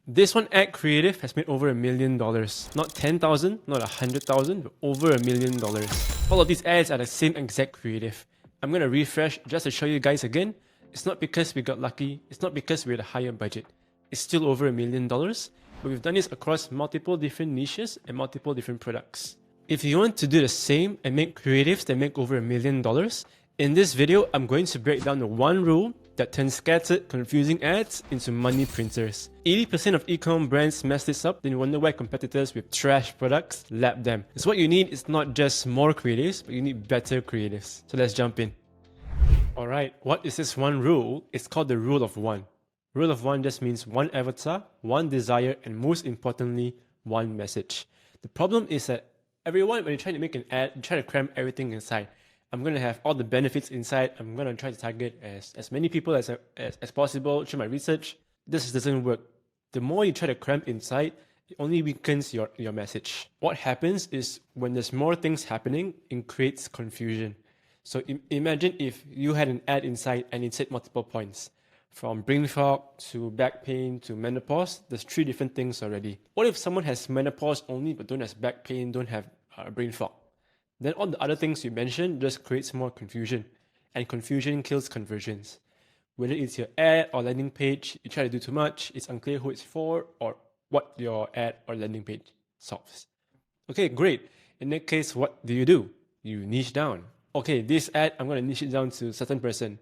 This one ad creative has made over $1 million. Not 10,000, not 100,000, but over $1 million. All of these ads are the same exact creative. I'm gonna refresh just to show you guys again. It's not because we got lucky, it's not because we had a higher budget. It's still over $1 million, but we've done this across multiple different niches and multiple different products. If you want to do the same and make creatives that make over $1 million, in this video, I'm going to break down the one rule that turns scattered, confusing ads into money printers. 80% of ecom brands mess this up, then you wonder why competitors with trash products lap them. So what you need is not just more creatives, but you need better creatives. So let's jump in. Alright, what is this one rule? It's called the rule of one. Rule of one just means one avatar, one desire, and most importantly, one message. The problem is that everyone, when you're trying to make an ad, you try to cram everything inside. I'm going to have all the benefits inside. I'm going to try to target as many people as possible through my research. This doesn't work. The more you try to cram inside, it only weakens your message. What happens is when there's more things happening, it creates confusion. So imagine if you had an ad inside and it said multiple points. From brain fog to back pain to menopause, there's 3 different things already. What if someone has menopause only but don't have back pain, don't have brain fog? Then all the other things you mentioned just creates more confusion. And confusion kills conversions. Whether it's your ad or landing page, you try to do too much, it's unclear who it's for or what your ad or landing page solves. Okay, great. In that case, what do? You niche down. Okay, this ad, I'm going to niche it down to a certain person.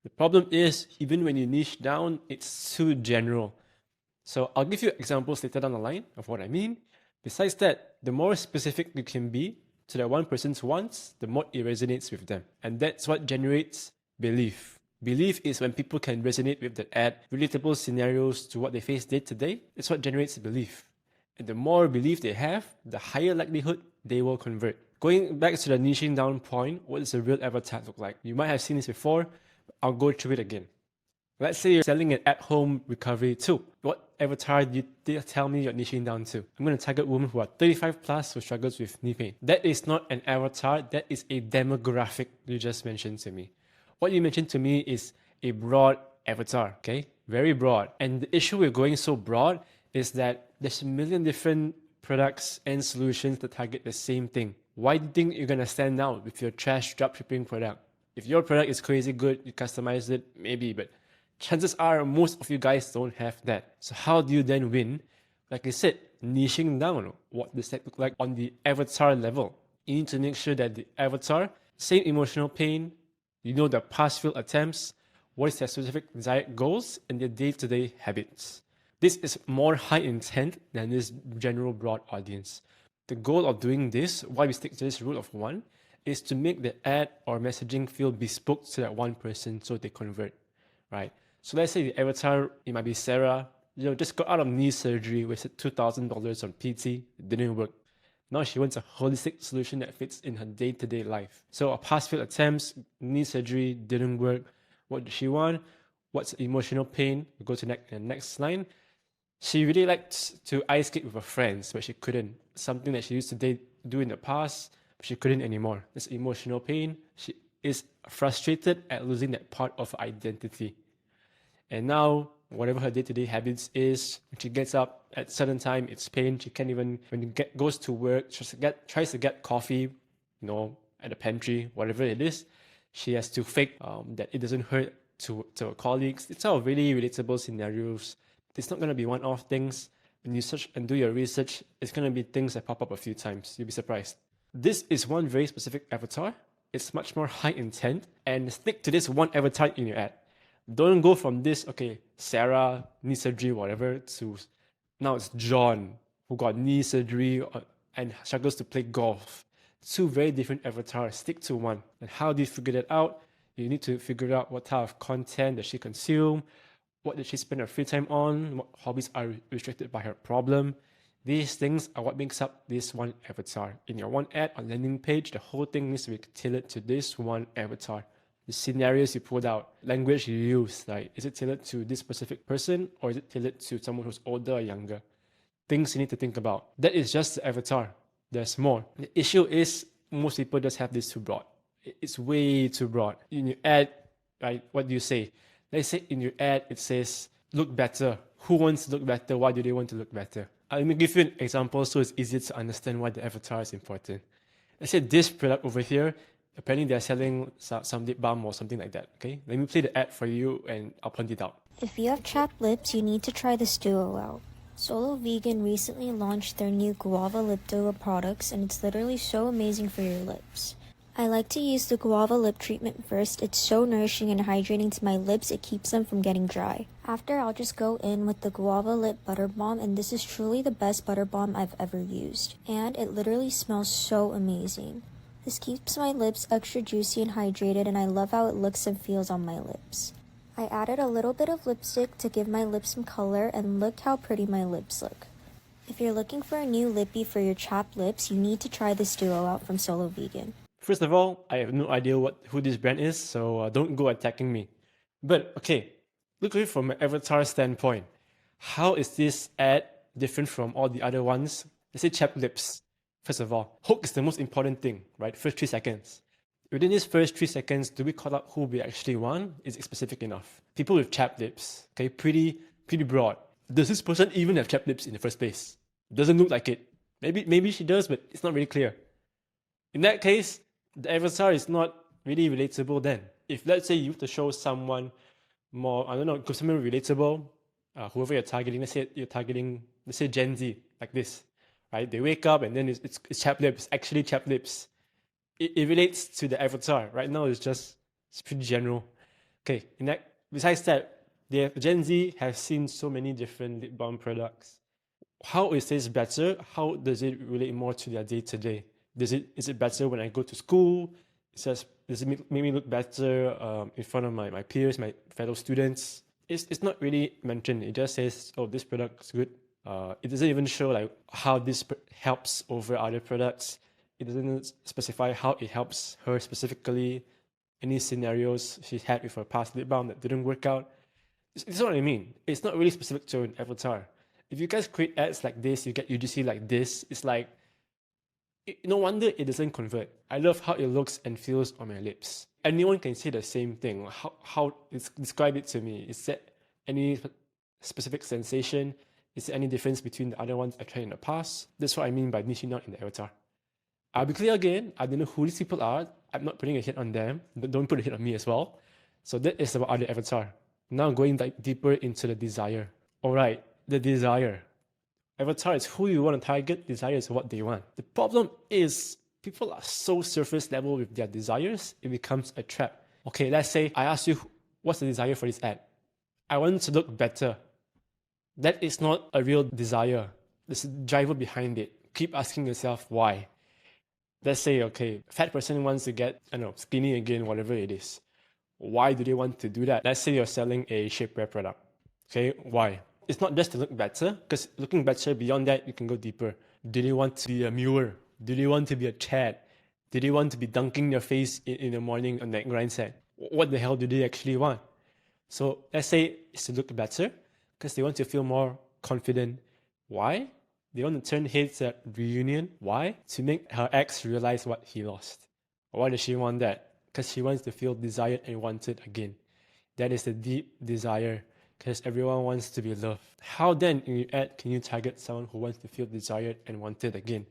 The problem is, even when you niche down, it's too general. So I'll give you examples later down the line of what I mean. Besides that, the more specific you can be to that one person's wants, the more it resonates with them. And that's what generates belief. Belief is when people can resonate with the ad, relatable scenarios to what they face day to day. It's what generates belief. And the more belief they have, the higher likelihood they will convert. Going back to the niching down point, what does a real avatar look like? You might have seen this before, but I'll go through it again. Let's say you're selling an at-home recovery tool. What avatar do you tell me you're niching down to? I'm going to target women who are 35 plus who struggles with knee pain. That is not an avatar, that is a demographic you just mentioned to me. What you mentioned to me is a broad avatar, okay? Very broad. And the issue with going so broad is that there's a million different products and solutions that target the same thing. Why do you think you're going to stand out with your trash dropshipping product? If your product is crazy good, you customize it, maybe, but chances are most of you guys don't have that. So how do you then win? Like I said, niching down. What does that look like on the avatar level? You need to make sure that the avatar, same emotional pain, you know their past failed attempts, what is their specific desired goals, and their day-to-day habits. This is more high intent than this general broad audience. The goal of doing this, why we stick to this rule of one, is to make the ad or messaging feel bespoke to that one person so they convert, right? So let's say the avatar, it might be Sarah, just got out of knee surgery, wasted $2,000 on PT, it didn't work. Now she wants a holistic solution that fits in her day-to-day life. So her past failed attempts, knee surgery didn't work. What does she want? What's emotional pain? We go to the next line. She really liked to ice skate with her friends, but she couldn't. Something that she used to do in the past, but she couldn't anymore. That's emotional pain. She is frustrated at losing that part of her identity. And now, whatever her day-to-day habits is, when she gets up at certain time, it's pain. She can't even, when she goes to work, tries to get coffee, at the pantry, whatever it is, she has to fake that it doesn't hurt to her colleagues. It's all really relatable scenarios. It's not going to be one-off things. When you search and do your research, it's going to be things that pop up a few times. You'll be surprised. This is one very specific avatar. It's much more high intent, and stick to this one avatar in your ad. Don't go from this, Sarah, knee surgery, whatever, to now it's John, who got knee surgery and struggles to play golf. 2 very different avatars. Stick to one. And how do you figure that out? You need to figure out what type of content does she consume, what does she spend her free time on, what hobbies are restricted by her problem. These things are what makes up this one avatar. In your one ad or landing page, the whole thing needs to be tailored to this one avatar. The scenarios you pulled out, language you use, like is it tailored to this specific person or is it tailored to someone who's older or younger? Things you need to think about. That is just the avatar. There's more. The issue is most people just have this too broad. It's way too broad. In your ad, right, what do you say? Let's say in your ad, it says, look better. Who wants to look better? Why do they want to look better? Let me give you an example so it's easier to understand why the avatar is important. Let's say this product over here, apparently they're selling some lip balm or something like that, okay? Let me play the ad for you and I'll point it out. If you have chapped lips, you need to try this duo out. Solo Vegan recently launched their new Guava Lip Duo products and it's literally so amazing for your lips. I like to use the Guava Lip Treatment first. It's so nourishing and hydrating to my lips, it keeps them from getting dry. After, I'll just go in with the Guava Lip Butter Balm, and this is truly the best butter balm I've ever used. And it literally smells so amazing. This keeps my lips extra juicy and hydrated, and I love how it looks and feels on my lips. I added a little bit of lipstick to give my lips some color, and look how pretty my lips look. If you're looking for a new lippy for your chapped lips, you need to try this duo out from Solo Vegan. First of all, I have no idea who this brand is, so don't go attacking me. But okay, look at it from an avatar standpoint. How is this ad different from all the other ones? Let's say chapped lips. First of all, hook is the most important thing, right? First 3 seconds. Within these first 3 seconds, do we call out who we actually want? Is it specific enough? People with chapped lips, okay, pretty broad. Does this person even have chapped lips in the first place? Doesn't look like it. Maybe she does, but it's not really clear. In that case, the avatar is not really relatable then. If let's say you have to show someone more, I don't know, someone relatable, whoever you're targeting, let's say you're targeting, let's say Gen Z, like this, right? They wake up and then it's chapped lips, actually chapped lips. It relates to the avatar. Right now it's pretty general. Okay, besides that, Gen Z has seen so many different lip balm products. How is this better? How does it relate more to their day-to-day? Is it better when I go to school? Does it make me look better in front of my peers, my fellow students? It's not really mentioned. It just says, oh, this product is good. It doesn't even show like how this helps over other products. It doesn't specify how it helps her specifically, any scenarios she's had with her past lip balm that didn't work out. It's what I mean. It's not really specific to an avatar. If you guys create ads like this, you get UGC like this, it's like, no wonder it doesn't convert. I love how it looks and feels on my lips. Anyone can say the same thing. How describe it to me. Is there any specific sensation? Is there any difference between the other ones I tried in the past? That's what I mean by niching out in the avatar. I'll be clear again, I don't know who these people are. I'm not putting a hit on them. Don't put a hit on me as well. So that is about other avatar. Now going deeper into the desire. Alright, the desire. Avatar is who you want to target, desire is what they want. The problem is people are so surface level with their desires, it becomes a trap. Okay, let's say I ask you, what's the desire for this ad? I want to look better. That is not a real desire. There's a driver behind it. Keep asking yourself why. Let's say, okay, a fat person wants to get, I don't know, skinny again, whatever it is. Why do they want to do that? Let's say you're selling a shapewear product. Okay, why? It's not just to look better, because looking better, beyond that, you can go deeper. Do they want to be a Muir? Do they want to be a Chad? Do they want to be dunking their face in the morning on that grind set? What the hell do they actually want? So let's say it's to look better, because they want to feel more confident. Why? They want to turn heads at reunion. Why? To make her ex realize what he lost. Why does she want that? Because she wants to feel desired and wanted again. That is the deep desire, because everyone wants to be loved. How then in your ad can you target someone who wants to feel desired and wanted again?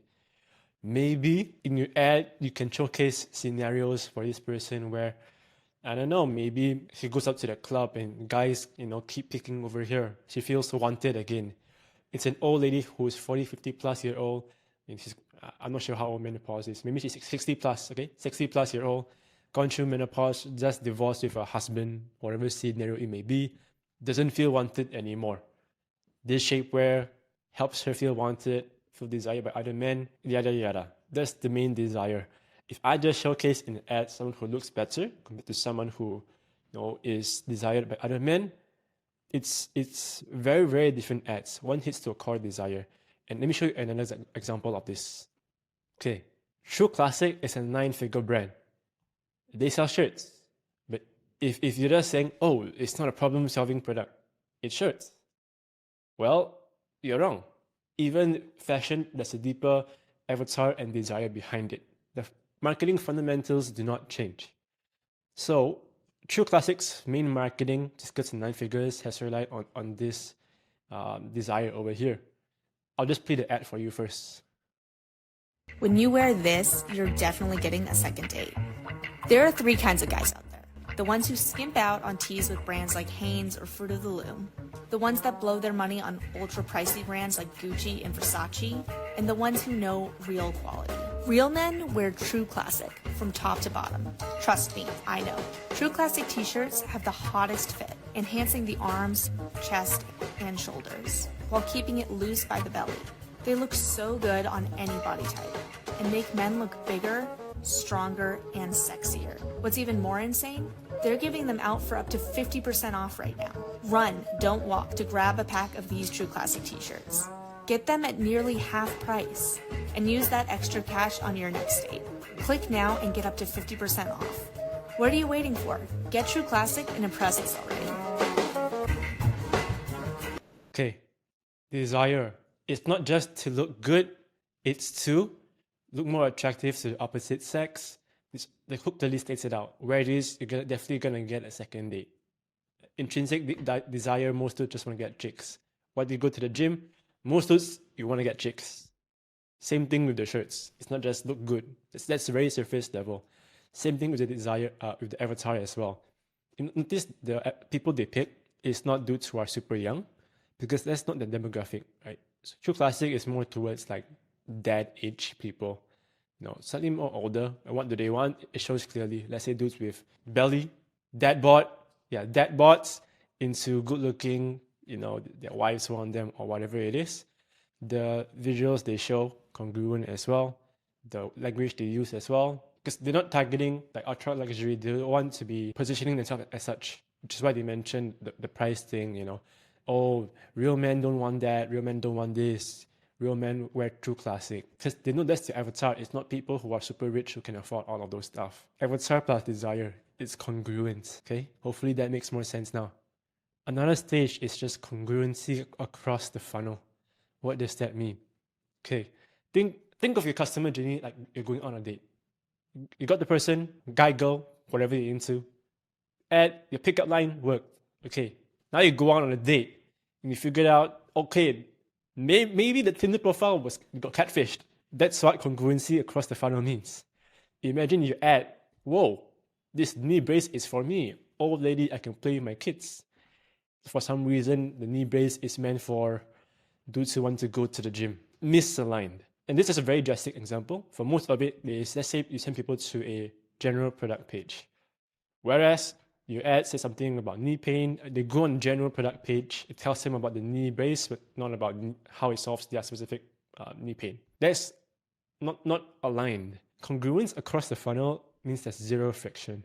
Maybe in your ad, you can showcase scenarios for this person where, I don't know, maybe she goes up to the club and guys, keep picking over here. She feels wanted again. It's an old lady who is 40, 50 plus year old. And I'm not sure how old menopause is. Maybe she's 60 plus, okay? 60 plus year old, gone through menopause, just divorced with her husband, whatever scenario it may be, doesn't feel wanted anymore. This shapewear helps her feel wanted, feel desired by other men, yada yada. That's the main desire. If I just showcase in an ad someone who looks better compared to someone who is desired by other men, it's very, very different ads. One hits to a core desire. And let me show you another example of this. Okay, True Classic is a 9-figure brand. They sell shirts. But if you're just saying, oh, it's not a problem-solving product, it's shirts. Well, you're wrong. Even fashion, there's a deeper avatar and desire behind it. The marketing fundamentals do not change. So, True Classic's main marketing, just because 9 figures, has relied on this desire over here. I'll just play the ad for you first. When you wear this, you're definitely getting a second date. There are three kinds of guys out there. The ones who skimp out on tees with brands like Hanes or Fruit of the Loom, the ones that blow their money on ultra pricey brands like Gucci and Versace, and the ones who know real quality. Real men wear True Classic from top to bottom. Trust me, I know. True Classic t-shirts have the hottest fit, enhancing the arms, chest, and shoulders, while keeping it loose by the belly. They look so good on any body type and make men look bigger, stronger, and sexier. What's even more insane? They're giving them out for up to 50% off right now. Run, don't walk to grab a pack of these True Classic t-shirts. Get them at nearly half price and use that extra cash on your next date. Click now and get up to 50% off. What are you waiting for? Get True Classic and impress us already. Okay, desire. It's not just to look good, it's to look more attractive to the opposite sex. The hook clearly states it out. Where it is, you're definitely going to get a second date. Intrinsic desire, most dudes just want to get chicks. Why do you go to the gym? Most dudes, you want to get chicks. Same thing with the shirts. It's not just look good. That's very surface level. Same thing with the desire, with the avatar as well. You notice the people they pick is not dudes who are super young, because that's not the demographic, right? So True Classic is more towards like dad age people, slightly more older. And what do they want? It shows clearly. Let's say dudes with belly, dad bods into good looking, their wives want them or whatever it is. The visuals they show congruent as well. The language they use as well. Because they're not targeting like ultra luxury. They don't want to be positioning themselves as such, which is why they mentioned the price thing, Oh, real men don't want that. Real men don't want this. Real men wear True Classic. Because they know that's the avatar. It's not people who are super rich who can afford all of those stuff. Avatar plus desire. It's congruent. Okay? Hopefully that makes more sense now. Another stage is just congruency across the funnel. What does that mean? Okay. Think of your customer journey like you're going on a date. You got the person, guy, girl, whatever you're into. Add your pickup line worked. Okay. Now you go out on a date and you figured out, okay, maybe the Tinder profile got catfished. That's what congruency across the funnel means. Imagine you add, whoa, this knee brace is for me. Old lady, I can play with my kids. For some reason, the knee brace is meant for dudes who want to go to the gym. Misaligned. And this is a very drastic example. For most of it, is let's say you send people to a general product page. Whereas your ad says something about knee pain, they go on general product page, it tells them about the knee brace, but not about how it solves their specific knee pain. That's not aligned. Congruence across the funnel means there's zero friction.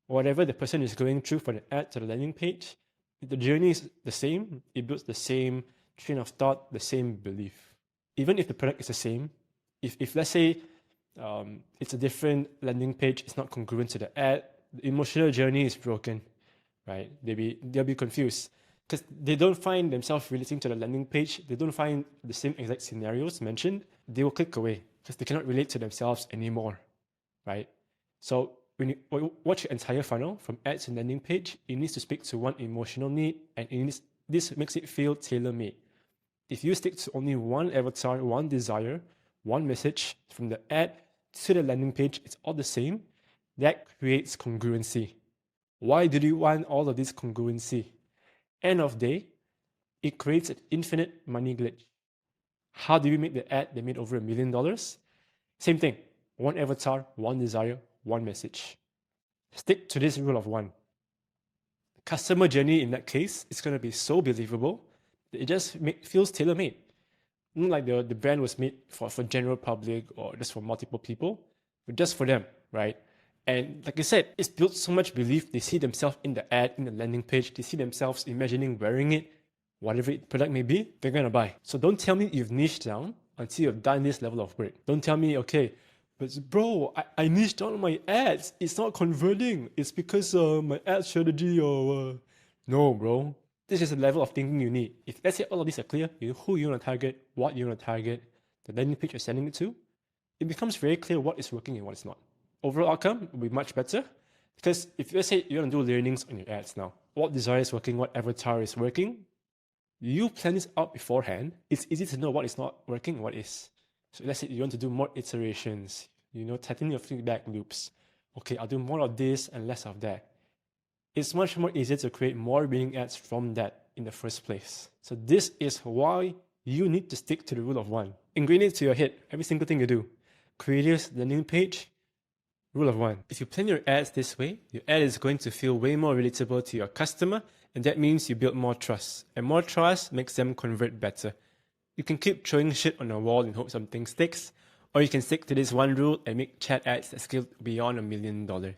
Whatever the person is going through from the ad to the landing page, the journey is the same, it builds the same train of thought, the same belief. Even if the product is the same, if let's say it's a different landing page, it's not congruent to the ad, the emotional journey is broken, right? They'll be confused because they don't find themselves relating to the landing page. They don't find the same exact scenarios mentioned. They will click away because they cannot relate to themselves anymore, right? So when you watch your entire funnel from ads and landing page, it needs to speak to one emotional need, and this makes it feel tailor-made. If you stick to only one avatar, one desire, one message from the ad to the landing page, it's all the same. That creates congruency. Why do you want all of this congruency? End of day, it creates an infinite money glitch. How do we make the ad? They made over $1 million. Same thing. One avatar, one desire, one message. Stick to this rule of one. Customer journey in that case is going to be so believable that it just feels tailor-made. Not like the brand was made for general public or just for multiple people, but just for them, right? And like I said, it's built so much belief. They see themselves in the ad, in the landing page. They see themselves imagining wearing it, whatever product may be, they're going to buy. So don't tell me you've niched down until you've done this level of work. Don't tell me, okay, but bro, I niched down on my ads. It's not converting. It's because my ad strategy or... No, bro. This is the level of thinking you need. If let's say all of these are clear, you know who you want to target, what you want to target, the landing page you're sending it to, it becomes very clear what is working and what is not. Overall outcome will be much better because if let's say you want to do learnings on your ads now, what desire is working, what avatar is working, You plan this out beforehand, it's easy to know what is not working, what is. So let's say you want to do more iterations, tightening your feedback loops. Okay, I'll do more of this and less of that. It's much more easier to create more winning ads from that in the first place. So this is why you need to stick to the rule of one. Ingrain it to your head, every single thing you do. Creatives, landing page, rule of one. If you plan your ads this way, your ad is going to feel way more relatable to your customer, and that means you build more trust. And more trust makes them convert better. You can keep throwing shit on a wall and hope something sticks, or you can stick to this one rule and make chat ads that scale beyond $1 million.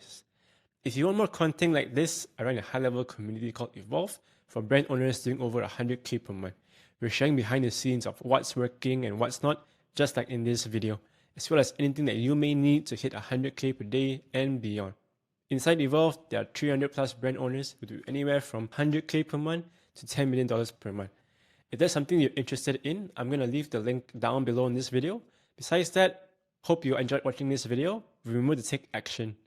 If you want more content like this, I run a high-level community called Evolve for brand owners doing over 100K per month. We're sharing behind the scenes of what's working and what's not, just like in this video, as well as anything that you may need to hit 100K per day and beyond. Inside Evolve, there are 300 plus brand owners who do anywhere from 100K per month to $10 million per month. If that's something you're interested in, I'm going to leave the link down below in this video. Besides that, hope you enjoyed watching this video. Remember to take action.